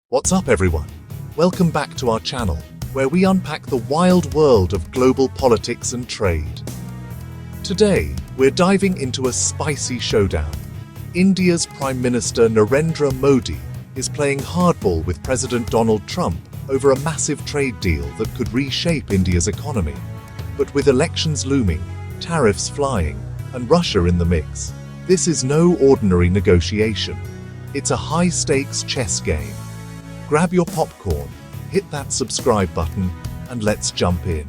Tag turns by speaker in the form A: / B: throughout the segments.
A: What's up, everyone? Welcome back to our channel, where we unpack the wild world of global politics and trade. Today, we're diving into a spicy showdown. India's Prime Minister Narendra Modi is playing hardball with President Donald Trump over a massive trade deal that could reshape India's economy. But with elections looming, tariffs flying, and Russia in the mix, this is no ordinary negotiation. It's a high-stakes chess game. Grab your popcorn, hit that subscribe button, and let's jump in.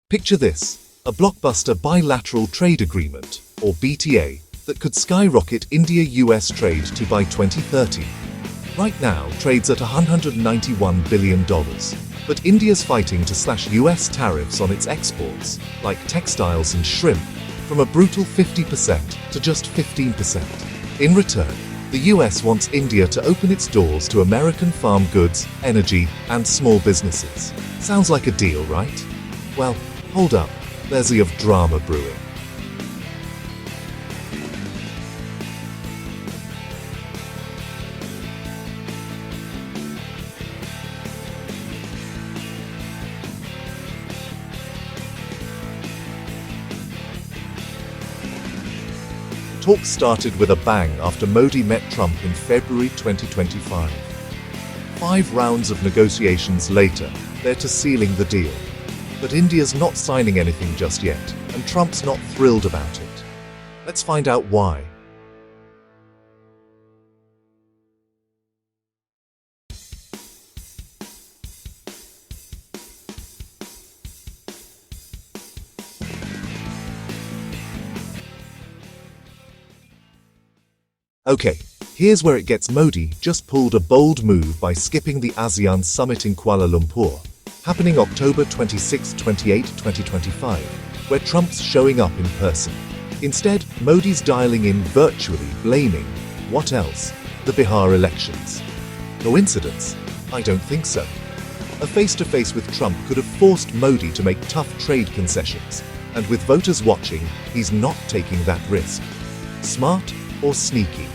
A: Picture this, a blockbuster bilateral trade agreement, or BTA, that could skyrocket India-US trade to by 2030. Right now, trade's at $191 billion, but India's fighting to slash US tariffs on its exports, like textiles and shrimp, from a brutal 50% to just 15%. In return, the US wants India to open its doors to American farm goods, energy, and small businesses. Sounds like a deal, right? Well, hold up, there's a of drama brewing. Talks started with a bang after Modi met Trump in February 2025. 5 rounds of negotiations later, they're to sealing the deal. But India's not signing anything just yet, and Trump's not thrilled about it. Let's find out why. Okay, here's where it gets. Modi just pulled a bold move by skipping the ASEAN summit in Kuala Lumpur, happening October 26, 28, 2025, where Trump's showing up in person. Instead, Modi's dialing in virtually, blaming, what else? The Bihar elections. Coincidence? I don't think so. A face-to-face with Trump could have forced Modi to make tough trade concessions, and with voters watching, he's not taking that risk. Smart or sneaky?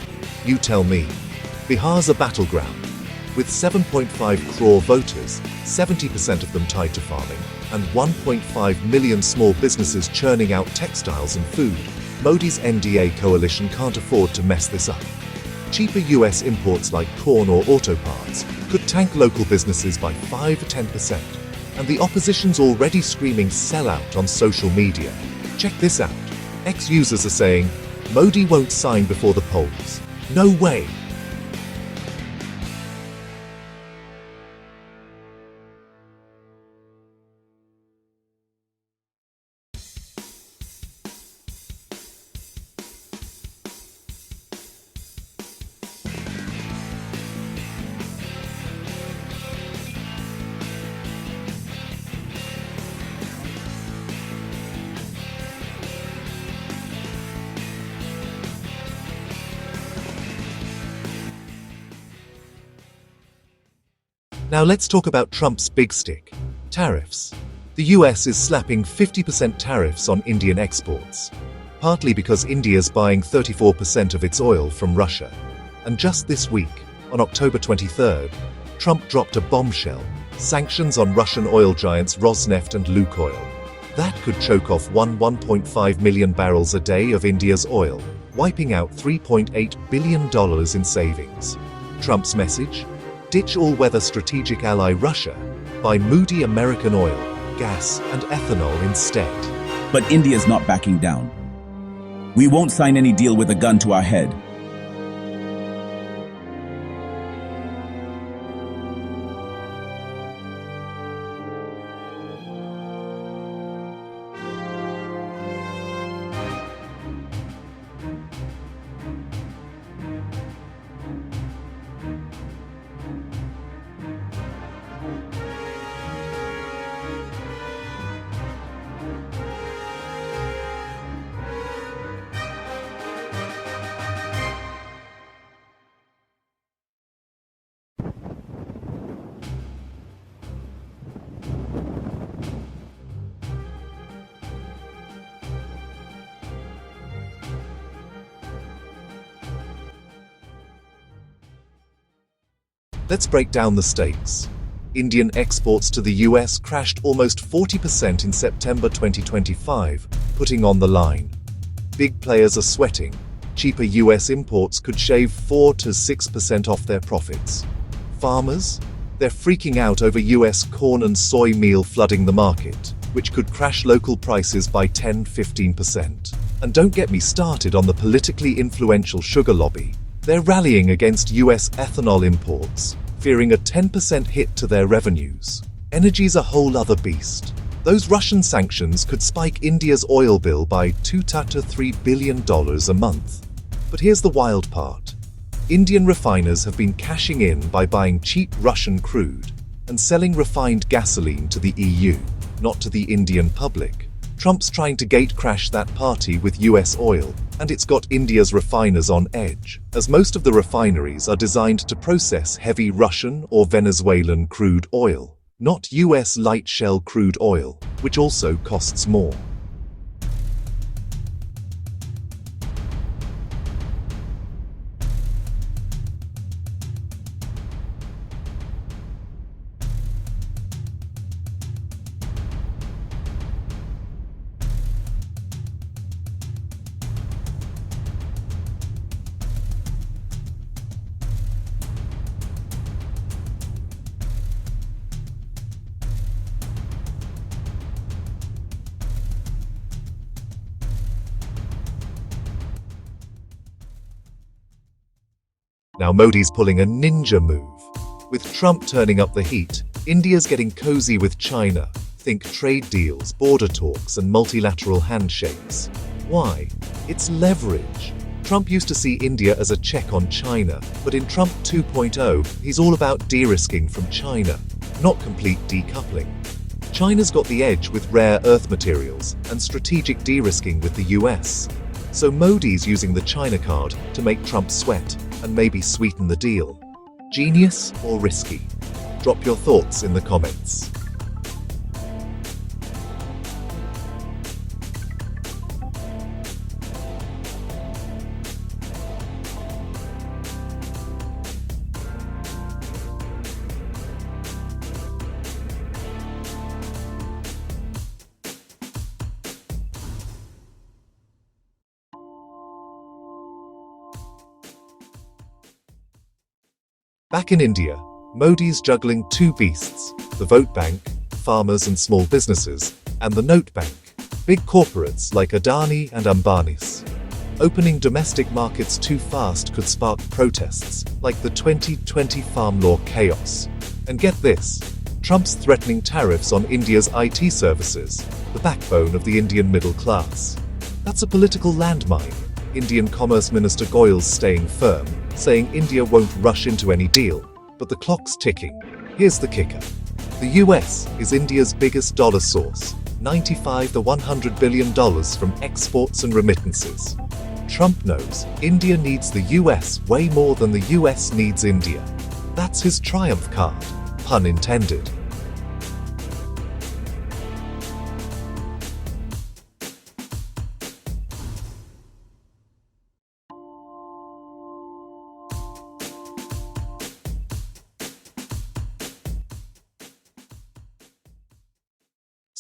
A: You tell me. Bihar's a battleground. With 7.5 crore voters, 70% of them tied to farming, and 1.5 million small businesses churning out textiles and food, Modi's NDA coalition can't afford to mess this up. Cheaper US imports like corn or auto parts could tank local businesses by 5–10%, and the opposition's already screaming sellout on social media. Check this out. Ex-users are saying, Modi won't sign before the polls. No way. Now let's talk about Trump's big stick, tariffs. The US is slapping 50% tariffs on Indian exports, partly because India's buying 34% of its oil from Russia. And just this week, on October 23rd, Trump dropped a bombshell, sanctions on Russian oil giants Rosneft and Lukoil. That could choke off 1.5 million barrels a day of India's oil, wiping out $3.8 billion in savings. Trump's message? Ditch all-weather strategic ally Russia, buy moody American oil, gas, and ethanol instead.
B: But India's not backing down. We won't sign any deal with a gun to our head.
A: Let's break down the stakes. Indian exports to the US crashed almost 40% in September 2025, putting on the line. Big players are sweating. Cheaper US imports could shave 4 to 6% off their profits. Farmers? They're freaking out over US corn and soy meal flooding the market, which could crash local prices by 10–15%. And don't get me started on the politically influential sugar lobby. They're rallying against US ethanol imports, fearing a 10% hit to their revenues. Energy's a whole other beast. Those Russian sanctions could spike India's oil bill by $2 to $3 billion a month. But here's the wild part. Indian refiners have been cashing in by buying cheap Russian crude and selling refined gasoline to the EU, not to the Indian public. Trump's trying to gate-crash that party with US oil, and it's got India's refiners on edge, as most of the refineries are designed to process heavy Russian or Venezuelan crude oil, not US light shell crude oil, which also costs more. Now Modi's pulling a ninja move. With Trump turning up the heat, India's getting cozy with China. Think trade deals, border talks, and multilateral handshakes. Why? It's leverage. Trump used to see India as a check on China, but in Trump 2.0, he's all about de-risking from China, not complete decoupling. China's got the edge with rare earth materials and strategic de-risking with the US. So Modi's using the China card to make Trump sweat and maybe sweeten the deal. Genius or risky? Drop your thoughts in the comments. Back in India, Modi's juggling two beasts, the vote bank, farmers and small businesses, and the note bank, big corporates like Adani and Ambani's. Opening domestic markets too fast could spark protests, like the 2020 farm law chaos. And get this, Trump's threatening tariffs on India's IT services, the backbone of the Indian middle class. That's a political landmine. Indian Commerce Minister Goyal's staying firm, saying India won't rush into any deal, but the clock's ticking. Here's the kicker. The US is India's biggest dollar source, $95 to $100 billion from exports and remittances. Trump knows India needs the US way more than the US needs India. That's his triumph card, pun intended.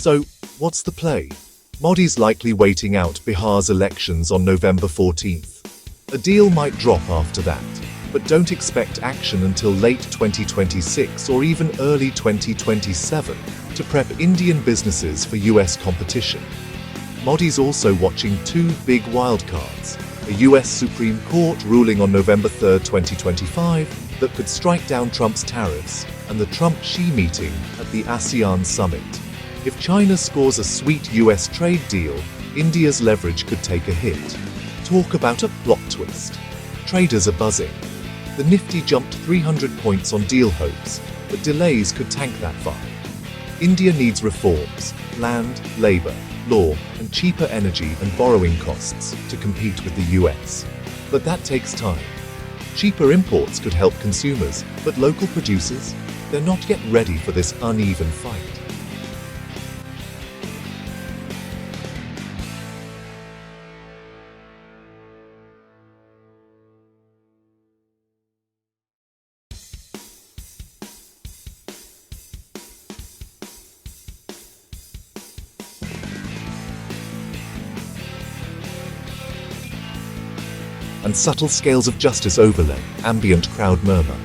A: So, what's the play? Modi's likely waiting out Bihar's elections on November 14th. A deal might drop after that, but don't expect action until late 2026 or even early 2027 to prep Indian businesses for US competition. Modi's also watching two big wildcards, a US Supreme Court ruling on November 3, 2025 that could strike down Trump's tariffs, and the Trump-Xi meeting at the ASEAN summit. If China scores a sweet US trade deal, India's leverage could take a hit. Talk about a plot twist. Traders are buzzing. The Nifty jumped 300 points on deal hopes, but delays could tank that vibe. India needs reforms, land, labor, law, and cheaper energy and borrowing costs to compete with the US. But that takes time. Cheaper imports could help consumers, but local producers, they're not yet ready for this uneven fight. and subtle scales of justice overlay, ambient crowd murmur.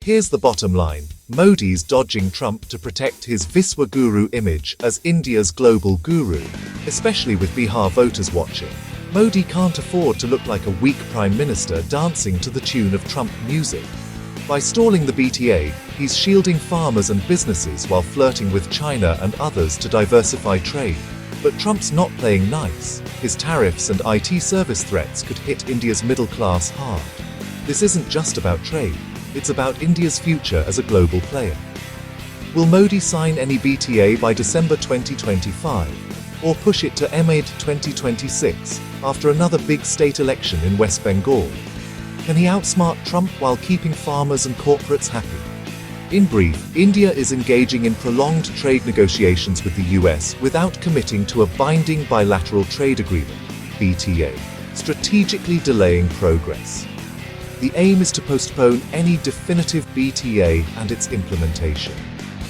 A: Here's the bottom line. Modi's dodging Trump to protect his Viswa Guru image as India's global guru, especially with Bihar voters watching. Modi can't afford to look like a weak prime minister dancing to the tune of Trump music. By stalling the BTA, he's shielding farmers and businesses while flirting with China and others to diversify trade. But Trump's not playing nice. His tariffs and IT service threats could hit India's middle class hard. This isn't just about trade. It's about India's future as a global player. Will Modi sign any BTA by December 2025, or push it to MAD 2026 after another big state election in West Bengal? Can he outsmart Trump while keeping farmers and corporates happy? In brief, India is engaging in prolonged trade negotiations with the US without committing to a binding bilateral trade agreement, BTA, strategically delaying progress. The aim is to postpone any definitive BTA and its implementation.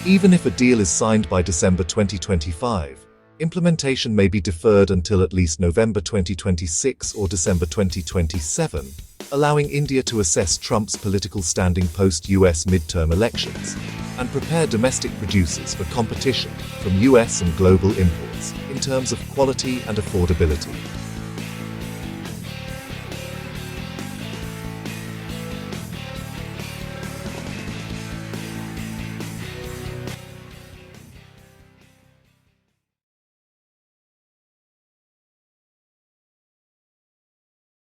A: Even if a deal is signed by December 2025, implementation may be deferred until at least November 2026 or December 2027, allowing India to assess Trump's political standing post-US midterm elections and prepare domestic producers for competition from US and global imports in terms of quality and affordability.